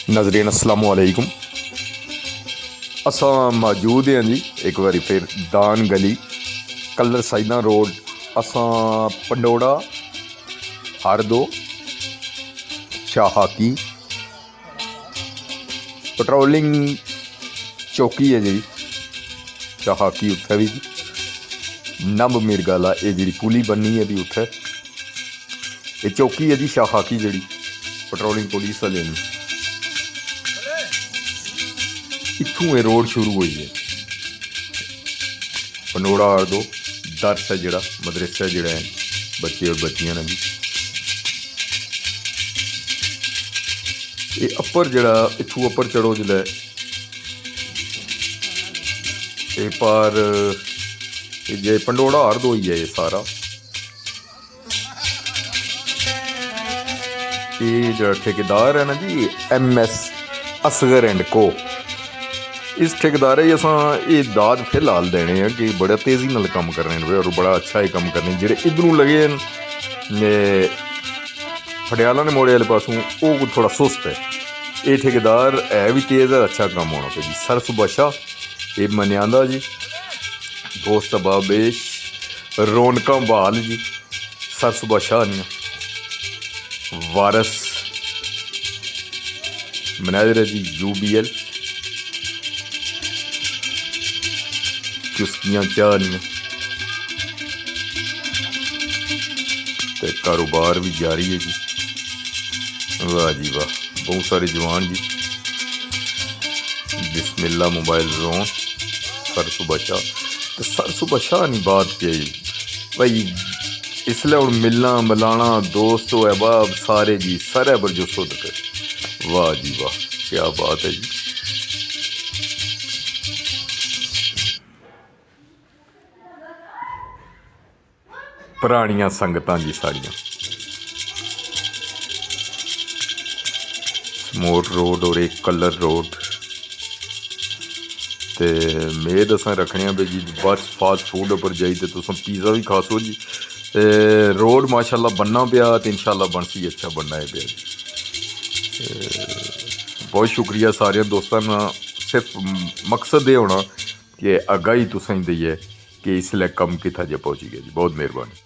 नाज़रीन अस्सलाम वालेकुम। असां मौजूद हैं जी एक बारी फिर दान गली कलर साइदा रोड असां पंडोड़ा हरदो शाहाकी पेट्रोलिंग चौकी है जी शाहाकी उत्थे भी नब मिरगाला ये जी पुली बनी है भी उत्थे ये चौकी है जी शाहाकी जी पेट्रोलिंग पुलिस वाले इत्थों ये रोड शुरू हुई है। पंडोड़ा हरदो दर्स है जोड़ा मदरसा जोड़ा है बच्चे और बच्चियां ने भी ये अपर जोड़ा इत्थों अपर चढ़ो जिले ये पार जे पंडोड़ा हरदो ही है ये सारा ये जो ठेकेदार है ना जी MS असगर एंड को इस ठेकेदार ही असां ये दाद फिलहाल देने हैं कि बड़ा तेज़ी नाल कम करने और बड़ा अच्छा ही कम करने जेह्ड़े इधरों लगे फटियाला ने मोड़े वाले पासों वो थोड़ा सुस्त है। ये ठेकेदार है भी तेज़ है अच्छा कम होना पे जी सर सुबाशा ये मनियांदा जी दोस्त बाबेश रौनक बहाल जी सर सुबाशा नहीं वारस मैनेजर जी UBL चुस्कियां चाहनियाँ तो कारोबार भी जारी है जी। वाह जी वाह बहुत सारे जवान जी बिस्मिल्ला मोबाइल जोन सर सुबाशा तो सर सुबाशा नहीं बात की भाई इसलिए हूँ मिलना मिलाना दोस्त अहबाब सारे जी सारे बरजो सुध कर वाह जी वाह क्या बात है जी। पुरानियां संगतां जी सारियां स्मोट रोड और एक कलर रोड ते मेद असां रखने पे जी बस फास्ट फूड उपर जाई ते तुस पिज़्ज़ा भी खा सो जी ते रोड माशाल्लाह बनना पिया ते इंशाल्लाह बनसी अच्छा बनना है पिया। बहुत शुक्रिया सारे दोस्तों ना सिर्फ मकसद ये होना कि आगाही तुसें दी है कि इसलिए कम कितना जे पहुँची गया जी बहुत मेहरबानी।